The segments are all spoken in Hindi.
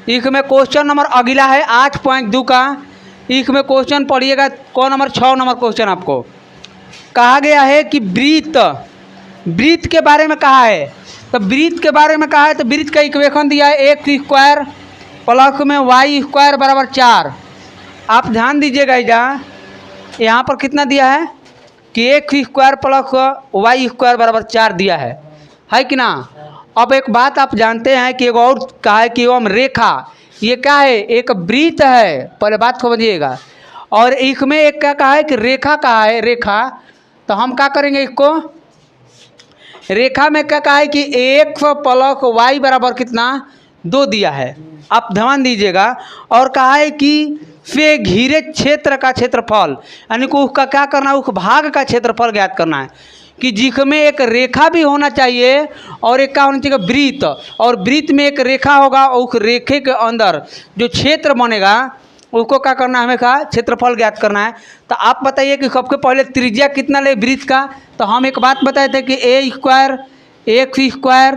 इक में क्वेश्चन नंबर अगला है 8.2 का। इक में क्वेश्चन पढ़िएगा, कौन नंबर 6 नंबर क्वेश्चन आपको कहा गया है कि वृत्त के बारे में कहा है। तो वृत्त के बारे में कहा है तो वृत्त का इक्वेशन दिया है एक्स स्क्वायर प्लस में वाई स्क्वायर बराबर 4। आप ध्यान दीजिएगा, यहाँ पर कितना दिया है कि X square plus Y square बराबर 4 दिया है कि ना। अब एक बात आप जानते हैं कि एक और कहा है कि एवं रेखा, ये क्या है, एक वृत्त है, पहले बात समझिएगा। और इसमें एक क्या कहा है कि रेखा कहा है, रेखा। तो हम क्या करेंगे, इसको रेखा में क्या कहा है कि एक्स प्लस वाई बराबर कितना 2 दिया है। आप ध्यान दीजिएगा। और कहा है कि से घिरे क्षेत्र का क्षेत्रफल, यानी कि उसका क्या करना है, उस भाग का क्षेत्रफल ज्ञात करना है कि जिसमें एक रेखा भी होना चाहिए और एक क्या होना चाहिए, वृत्त। और वृत्त में एक रेखा होगा और उस रेखे के अंदर जो क्षेत्र बनेगा उसको क्या करना है, हमें का क्षेत्रफल ज्ञात करना है। तो आप बताइए कि सबसे पहले त्रिज्या कितना ले वृत्त का। तो हम एक बात बताए थे कि a square x square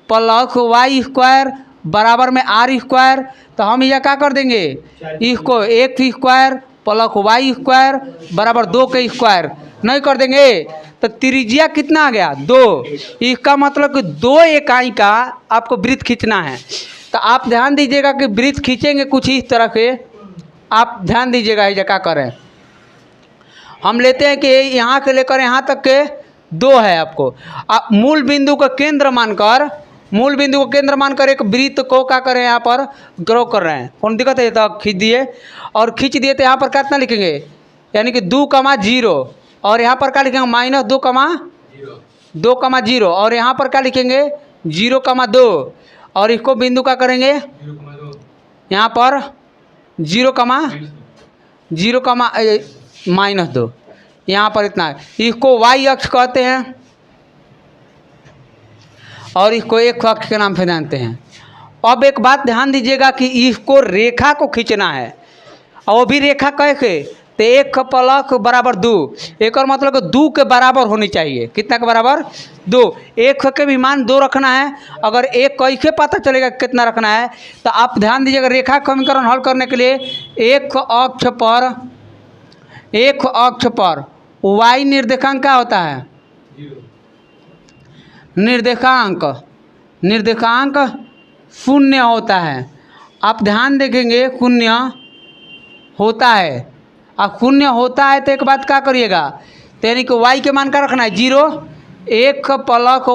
plus Y square बराबर में आर स्क्वायर। तो हम यह क्या कर देंगे, इसको X square plus Y square बराबर 2 के स्क्वायर नहीं कर देंगे। तो त्रिज्या कितना आ गया 2। इसका मतलब कि 2 इकाई का आपको वृत्त खींचना है। तो आप ध्यान दीजिएगा कि वृत्त खींचेंगे कुछ इस तरह से। आप ध्यान दीजिएगा, ये क्या करें, हम लेते हैं कि यहाँ से लेकर यहाँ तक के 2 है। आपको मूल बिंदु का केंद्र मानकर एक वृत्त को क्या करें, यहाँ पर ड्रॉ कर रहे हैं। कौन दिक्कत है, तो खींच दिए और खींच दिए तो यहाँ पर कितना लिखेंगे, यानी कि 2,0 और यहाँ पर क्या लिखेंगे -2,0 और यहाँ पर क्या लिखेंगे 0,2 और इसको बिंदु का करेंगे यहाँ पर 0,-2 यहाँ पर इतना है। इसको वाई अक्ष कहते हैं और इसको एक अक्ष के नाम से जानते हैं। अब एक बात ध्यान दीजिएगा कि इसको रेखा को खींचना है और वो भी रेखा कैसे, तो 1 प्लस बराबर 2। एक और मतलब 2 के बराबर होनी चाहिए। कितना के बराबर 2। 1 के भी मान 2 रखना है। अगर 1 कैसे पता चलेगा कितना रखना है, तो आप ध्यान दीजिएगा रेखा समीकरण हल करने के लिए एक अक्ष पर y निर्देशांक क्या होता है, निर्देशांक 0 होता है। आप ध्यान देखेंगे 0 होता है। अब 0 होता है तो एक बात क्या करिएगा, तो यानी कि y के मान का रखना है 0। 1 प्लस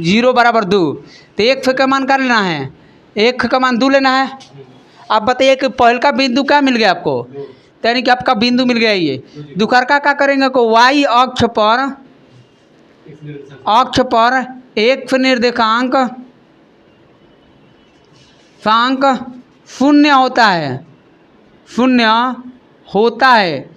0 बराबर 2। तो 1 का मान क्या लेना है, 1 का मान 2 लेना है। आप बताइए कि पहल का बिंदु क्या मिल गया आपको, तो यानी कि आपका बिंदु मिल गया ये। दूसरा का क्या करेंगे को y अक्ष पर एक निर्देशांक 0 होता है।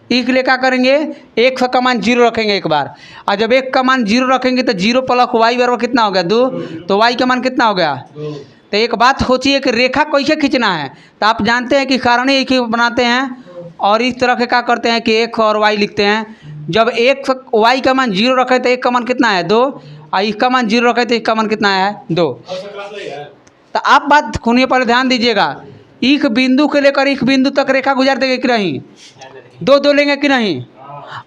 इसलिए क्या करेंगे, 1 का मान 0 रखेंगे एक बार। और जब 1 का मान 0 रखेंगे तो 0 प्लस वाई बराबर कितना हो गया 2। तो y का मान कितना हो गया 2। तो एक बात सोचिए कि रेखा कैसे खींचना है। तो आप जानते हैं कि सारणी एक ही बनाते हैं और इस तरह के क्या करते हैं कि 1 और y लिखते हैं। जब 1 y का मान 0 रखे तो 1 का मान कितना है 2 और इसका मान 0 रखे तो इसका मान कितना है 2। तो आप बात सुनिए, पहले ध्यान दीजिएगा। एक बिंदु के लेकर एक बिंदु तक रेखा गुजार देंगे कि नहीं, 2 लेंगे कि नहीं।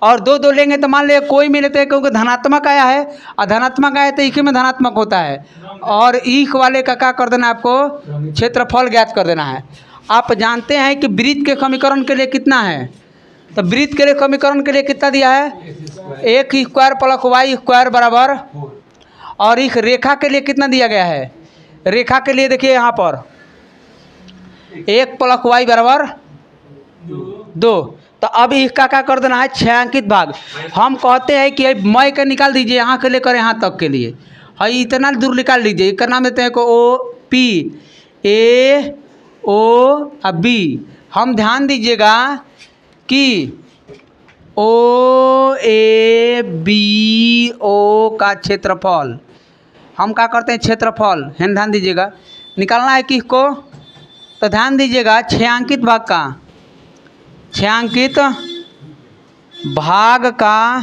और 2 लेंगे तो मान लिया कोई में लेते हैं क्योंकि धनात्मक आया है और धनात्मक आया तो एक में धनात्मक होता है। और ईख वाले का क्या कर देना है, आपको क्षेत्रफल ज्ञात कर देना है। आप जानते हैं कि वृत्त के समीकरण के लिए कितना है, तो वृत्त के लिए समीकरण के लिए कितना दिया है, X square plus Y square बराबर। और इस रेखा के लिए कितना दिया गया है, रेखा के लिए देखिए यहाँ पर 1 प्लस वाई बराबर 2। तो अब इसका क्या कर देना है, छायांकित भाग। हम कहते हैं कि मय के निकाल दीजिए यहाँ से लेकर यहाँ तक के लिए, है इतना दूर निकाल लीजिए। इसका नाम देते हैं को ओ पी, ए ओ बी। हम ध्यान दीजिएगा कि ओ ए बी ओ का क्षेत्रफल हम क्या करते हैं, क्षेत्रफल है, ध्यान दीजिएगा निकालना है किसको। तो ध्यान दीजिएगा छायांकित भाग का, छायांकित भाग का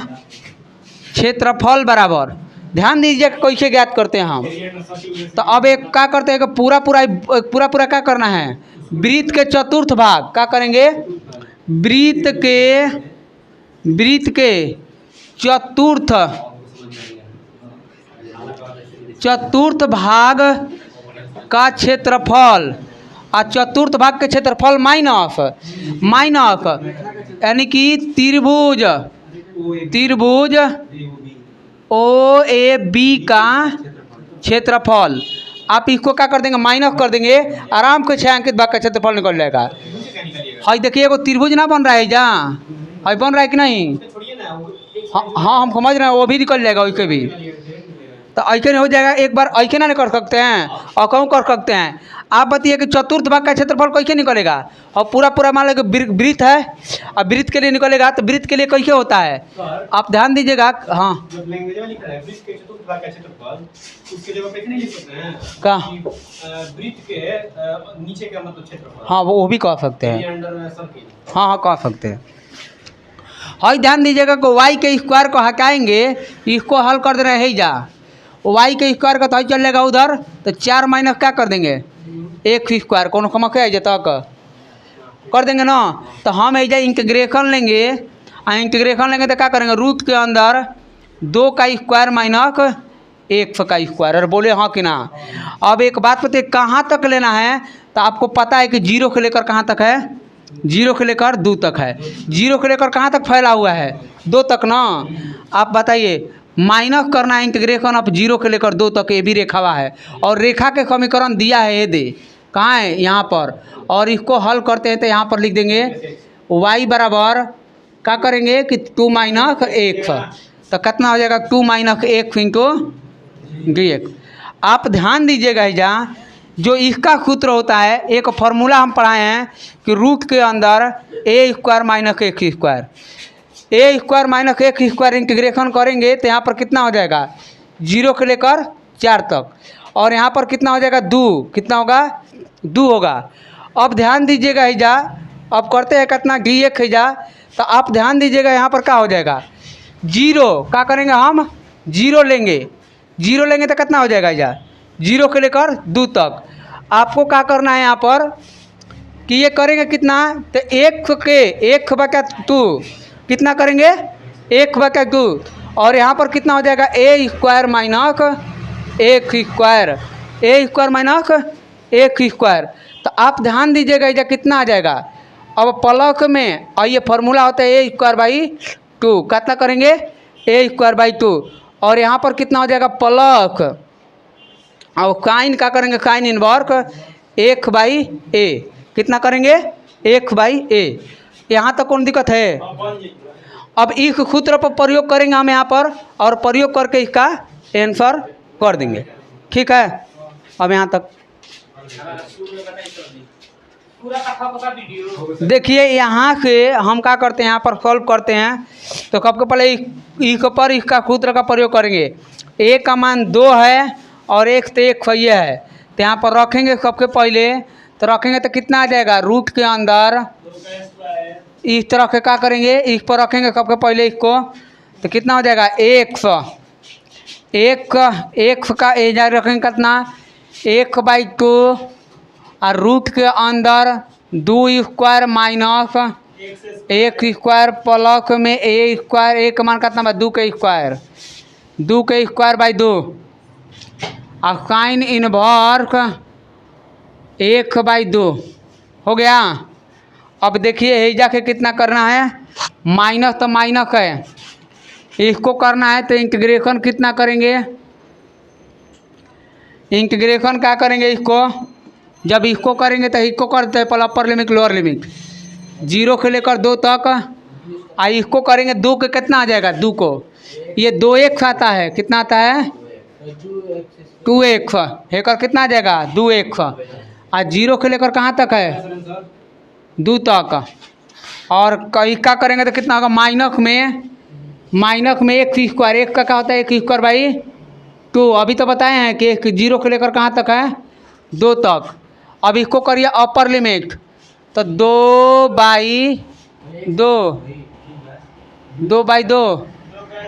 क्षेत्रफल बराबर ध्यान दीजिए कैसे ज्ञात करते हैं हम। तो अब एक क्या करते हैं कि पूरा क्या करना है, वृत्त के चतुर्थ भाग क्या करेंगे, वृत्त के चतुर्थ भाग का क्षेत्रफल, और चतुर्थ भाग के क्षेत्रफल माइनस यानी कि त्रिभुज ओ ए बी का क्षेत्रफल। आप इसको क्या कर देंगे, माइनस कर देंगे, आराम से 6 अंकित भाग का क्षेत्रफल निकल जाएगा। हाँ देखिए वो त्रिभुज ना बन रहा है जहाँ, हाँ बन रहा है कि नहीं, हाँ हम समझ रहे हैं, वो भी निकल जाएगा वैसे भी। तो ऐसे नहीं हो जाएगा, एक बार ऐसे ना कर सकते हैं और कहूँ कर सकते हैं। आप बताइए कि चतुर्थ भाग का क्षेत्रफल कैसे निकलेगा, और पूरा मान लो कि वृत्त है और वृत्त के लिए निकलेगा, तो वृत्त के लिए कैसे होता है आप ध्यान दीजिएगा। हाँ का वृत्त के नीचे का मतलब क्षेत्रफल, हाँ वो भी कह सकते हैं, हाँ कह सकते हैं। हाँ ध्यान दीजिएगा कि वाई के स्क्वायर को हटाएंगे, इसको हल कर दे रहे हैं जा, वाई के स्क्वायर का तो चल जाएगा उधर, तो 4 माइनस क्या कर देंगे, x स्क्वायर कौन समझ तक कर देंगे ना। तो हम ऐसा इंटीग्रेशन लेंगे, तो क्या करेंगे, रूट के अंदर 2 का स्क्वायर माइनस 1 का स्क्वायर, और बोले हाँ कि ना। अब एक बात बताइए कहाँ तक लेना है, तो आपको पता है कि 0 से लेकर कहाँ तक है, 0 से लेकर 2 तक है, 0 से लेकर कहाँ तक फैला हुआ है, 2 तक ना। आप बताइए माइनस करना है इंटीग्रेशन ऑफ 0 से लेकर 2 तक, ये भी रेखा हुआ है, और रेखा के समीकरण दिया है, ये दे कहाँ है यहाँ पर, और इसको हल करते हैं तो यहाँ पर लिख देंगे y बराबर क्या करेंगे कि 2 माइनस 1, तो कितना हो जाएगा 2 माइनस 1 इंटू dx। आप ध्यान दीजिएगा जहाँ जो इसका सूत्र होता है, एक फॉर्मूला हम पढ़ाए हैं कि रूट के अंदर a square minus x square, a square minus x square integration करेंगे तो यहाँ पर कितना हो जाएगा 0 से लेकर 4 तक, और यहाँ पर कितना हो जाएगा 2, कितना होगा 2 होगा। अब ध्यान दीजिएगा जा, अब करते हैं कितना dx है जा, तो आप ध्यान दीजिएगा यहाँ पर क्या हो जाएगा 0, क्या करेंगे हम 0 लेंगे, 0 लेंगे तो कितना हो जाएगा जा 0 से लेकर 2 तक। आपको क्या करना है यहाँ पर कि ये करेंगे कितना, तो 1 बटा 2 कितना करेंगे 1 बटा 2, और यहाँ पर कितना हो जाएगा a square minus 1 square, a square minus 1 square. तो आप ध्यान दीजिएगा इधर कितना आ जाएगा, अब प्लस में, और ये फार्मूला होता है a स्क्वायर बाई 2, कितना करेंगे a स्क्वायर बाई 2, और यहाँ पर कितना हो जाएगा प्लस, और साइन क्या करेंगे साइन इनवर्स 1 बाई a, कितना करेंगे 1 बाई a। यहाँ तक कौन दिक्कत है। अब इस सूत्र पर प्रयोग करेंगे हम यहाँ पर, और प्रयोग करके इसका आंसर कर देंगे, ठीक है। अब यहाँ तक देखिए, यहाँ से हम क्या करते हैं, यहाँ पर सॉल्व करते हैं, तो सबके पहले इस पर इसका सूत्र का प्रयोग करेंगे। a का मान 2 है और 1 से 1 सही है, तो यहाँ पर रखेंगे सबके पहले, तो रखेंगे तो कितना आ जाएगा रूट के अंदर इस तरह के क्या करेंगे, इस पर रखेंगे सबके पहले इसको, तो कितना हो जाएगा 100, 1 का एजा रखेंगे कितना 1 बाई 2, और रूट के अंदर 2 स्क्वायर माइनस 1 स्क्वायर प्लस में a स्क्वायर, a का मान कितना 2 के स्क्वायर, 2 के स्क्वायर बाई 2, और साइन इनवर्स 1 बाई 2 हो गया। अब देखिए ये जाके कितना करना है, माइनस तो माइनस है, इसको करना है तो इंटीग्रेशन कितना करेंगे, इंटीग्रेशन क्या करेंगे इसको, जब इसको करेंगे तो इसको करते हैं पहले अपर लिमिट लोअर लिमिट 0 से लेकर 2 तक, और इसको करेंगे 2 के कितना आ जाएगा 2 को, ये 2x आता है, कितना आता है 2x, हेकर कितना आ जाएगा 2x, और 0 से लेकर कहाँ तक है 2 तक, और कहीं क्या करेंगे तो कितना होगा माइनस में 1 स्क्वायर, 1 का क्या होता है 1 स्क्वायर बाई 2, अभी तो बताए हैं कि 0 से लेकर कहाँ तक है 2 तक। अब इसको करिए अपर लिमिट, तो 2 बाई 2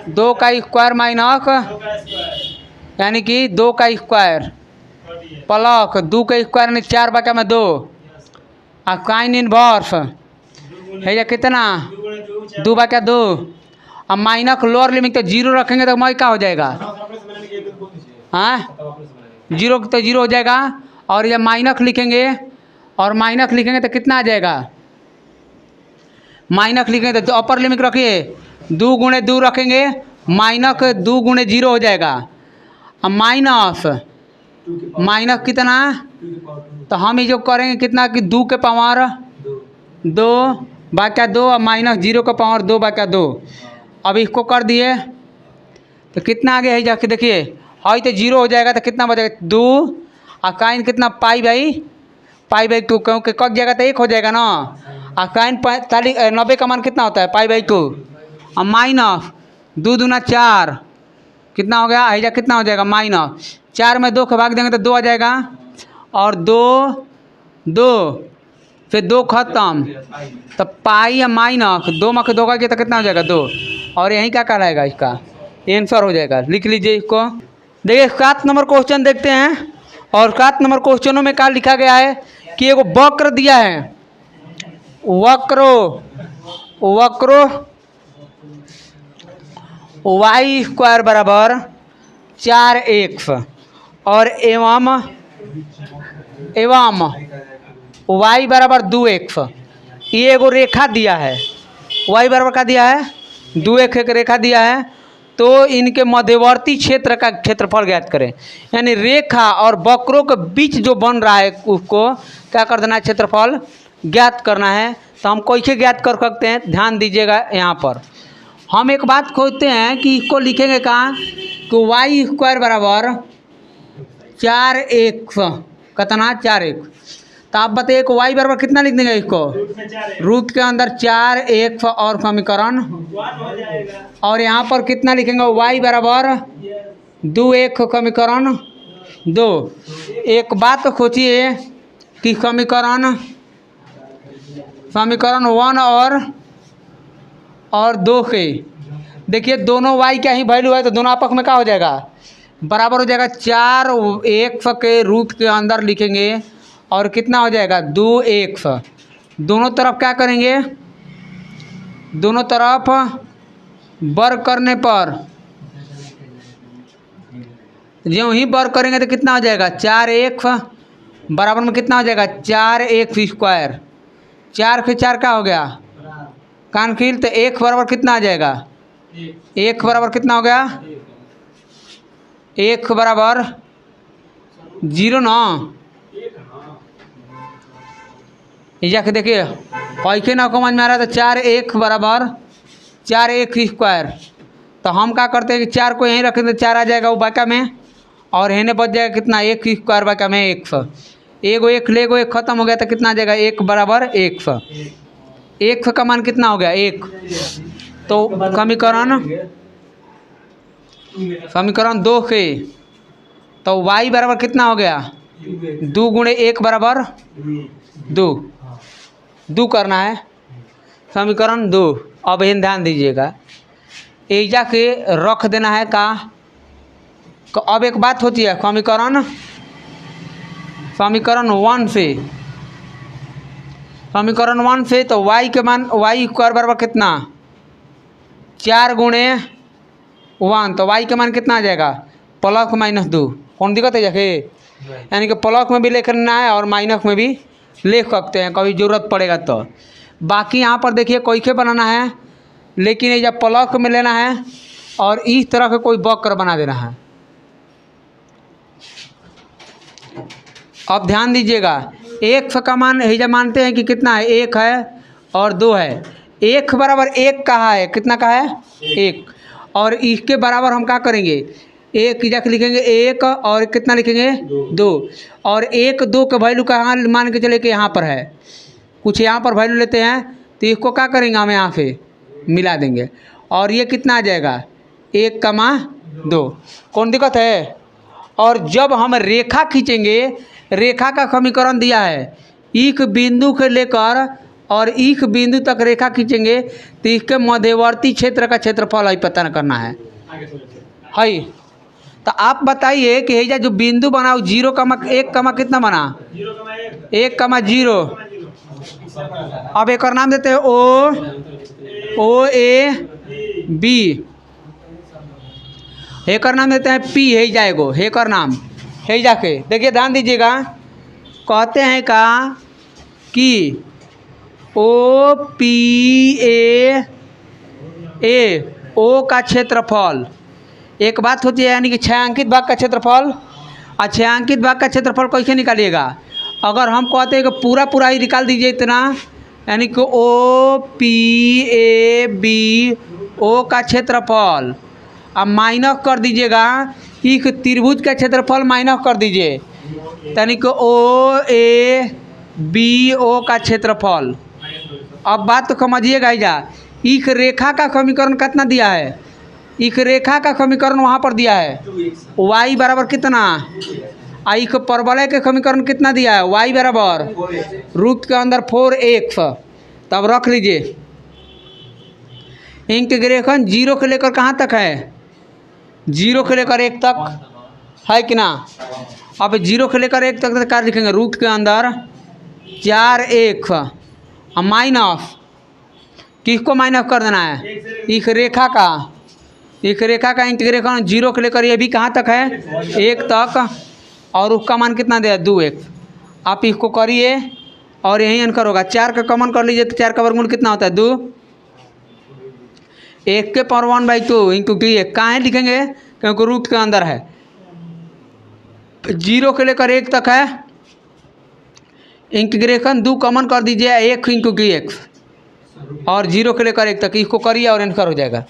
2 का स्क्वायर माइनस यानी कि 2 का स्क्वायर प्लस 2 का स्क्वायर यानी 4 बटा में 2 और काइन इनवर्स है या कितना 2 बटा 2 अब माइनस लोअर लिमिट तो 0 रखेंगे तो क्या हो जाएगा हाँ 0 तो 0 हो जाएगा और जब माइनस लिखेंगे और माइनस लिखेंगे तो कितना आ जाएगा माइनस लिखेंगे तो अपर लिमिट रखिए 2 गुणे 2 रखेंगे माइनस 2 गुणे 0 हो जाएगा अब माइनस कितना तो हम ये जो करेंगे कितना कि 2 के पावर 2 बटा 2 और माइनस 0 का पावर 2 बटा 2 अब इसको कर दिए तो कितना आगे है जाके देखिए है तो 0 हो जाएगा तो कितना बचेगा 2 और काइन कितना पाई बाई 2 क्योंकि कट जाएगा तो 1 हो जाएगा ना और काइन 90 का मान कितना होता है पाई बाई 2 और माइनस 2 दूना 4 कितना हो गया है कितना हो जाएगा माइनस 4 में 2 को भाग देंगे तो 2 आ जाएगा और 2 फिर 2 खत्म तो पाई या माइनस 2 में 2 का तो कितना हो जाएगा 2 और यहीं क्या कहलाएगा इसका आंसर हो जाएगा लिख लीजिए इसको। देखिए 7 नंबर क्वेश्चन देखते हैं और 7 नंबर क्वेश्चनों में क्या लिखा गया है कि एगो वक्र दिया है वक्रो वाई स्क्वायर बराबर 4x और एवं y बराबर 2x ये एगो रेखा दिया है y बराबर का दिया है 2x एक रेखा दिया है तो इनके मध्यवर्ती क्षेत्र का क्षेत्रफल ज्ञात करें यानी रेखा और वक्रों के बीच जो बन रहा है उसको क्या कर देना है क्षेत्रफल ज्ञात करना है। तो हम कैसे ज्ञात कर सकते हैं ध्यान दीजिएगा यहाँ पर हम एक बात खोजते हैं कि इसको लिखेंगे कहाँ कि वाई स्क्वायर बराबर 4x कितना 4x तो आप बताइए कि वाई बराबर कितना लिख देंगे इसको रूट के अंदर 4x और समीकरण और यहाँ पर कितना लिखेंगे वाई बराबर 2x समीकरण 2। एक बात तो सोचिए कि समीकरण 1 और 2 के देखिए दोनों y क्या ही वैल्यू है तो दोनों आपस में क्या हो जाएगा बराबर हो जाएगा 4x के रूट के अंदर लिखेंगे और कितना हो जाएगा 2x दोनों तरफ क्या करेंगे दोनों तरफ वर्ग करने पर जो ही वर्ग करेंगे तो कितना हो जाएगा 4x बराबर में कितना हो जाएगा 4x स्क्वायर 4 से 4 क्या हो गया कानखिल तो 1 बराबर कितना आ जाएगा 1 बराबर कितना हो गया 1 बराबर 0 ना जाके देखिए कैसे ना समझ में आ रहा है तो 4x बराबर 4x स्क्वायर तो हम क्या करते हैं कि 4 को यहीं रखें तो 4 आ जाएगा वो बाका में और हेने बच जाएगा कितना 1 स्क्वायर बाका में 1 एगो 1 लेगो 1 खत्म हो गया तो कितना आ जाएगा 1 बराबर 1 1 का मान कितना हो गया 1 तो समीकरण 2 के तो y बराबर कितना हो गया 2 गुणे 1 बराबर 2 करना है समीकरण 2। अब इन ध्यान दीजिएगा एजा के रख देना है का अब एक बात होती है समीकरण 1 से तो y के मान y स्क्वायर बराबर कितना 4 गुणे 1 तो y के मान कितना आ जाएगा प्लस माइनस 2 कौन दिक्कत है जाके यानी कि प्लस में भी लिखना है और माइनस में भी लिख सकते हैं कभी ज़रूरत पड़ेगा तो। बाकी यहाँ पर देखिए कैसे बनाना है लेकिन ये जब प्लस में लेना है और इस तरह का कोई वक्र बना देना है। अब ध्यान दीजिएगा 1 का मान जब मानते हैं कि कितना है 1 है और 2 है 1 बराबर 1 कहा है कितना का है 1 और इसके बराबर हम क्या करेंगे 1 जाके लिखेंगे 1 और कितना लिखेंगे 2 और 1 2 का वैल्यू कहाँ मान के चले कि यहाँ पर है कुछ यहाँ पर वैल्यू लेते हैं तो इसको क्या करेंगे हम यहाँ पे मिला देंगे और ये कितना आ जाएगा 1,2 कौन दिक्कत है। और जब हम रेखा खींचेंगे रेखा का समीकरण दिया है एक बिंदु से लेकर और इस बिंदु तक रेखा खींचेंगे तो इसके मध्यवर्ती क्षेत्र का क्षेत्रफल है पता करना है। तो आप बताइए कि हैजा जो बिंदु बनाओ 0,1 कितना बना 1,0। अब एक और नाम देते हैं ओ ए बी, एक और नाम देते हैं पी। है जाएगो एक और नाम है जाके देखिए ध्यान दीजिएगा। कहते हैं का कि ओ पी ए ओ का क्षेत्रफल एक बात होती है, यानी कि छायांकित भाग का क्षेत्रफल। और छायांकित भाग का क्षेत्रफल कैसे निकालिएगा? अगर हम कहते हैं कि पूरा ही निकाल दीजिए इतना, यानी कि O P A B O का क्षेत्रफल, अब माइनस कर दीजिएगा इस त्रिभुज का क्षेत्रफल माइनस कर दीजिए, यानी कि ओ ए बी ओ का क्षेत्रफल। अब बात तो समझिएगा जा, इस रेखा का समीकरण कितना दिया है? इस रेखा का समीकरण वहाँ पर दिया है y बराबर कितना, आई को परवलय के समीकरण कितना दिया है? y बराबर रूट के अंदर 4x। तब रख लीजिए इंटीग्रेशन 0 से लेकर कहाँ तक है? 0 से लेकर 1 तक है कि ना। अब 0 से लेकर 1 तक क्या लिखेंगे? रूट के अंदर 4x और माइनस किसको माइनस कर देना है? इस रेखा का, इस रेखा का इंटीग्रेशन 0 से लेकर ये भी कहाँ तक है? 1 तक, और उसका मान कितना दिया? 2x। आप इसको करिए और यही आंसर होगा। 4 का कॉमन कर लीजिए तो 4 का वर्गमूल कितना होता है? 2। 1 के पावर 1/2 इंटू टी। कहाँ लिखेंगे? क्योंकि रूट के अंदर है। 0 से लेकर 1 तक है, इंटीग्रेशन 2 कॉमन कर दीजिए 1 इंटू टी एक्स, और 0 से लेकर 1 तक इसको करिए और आंसर हो जाएगा।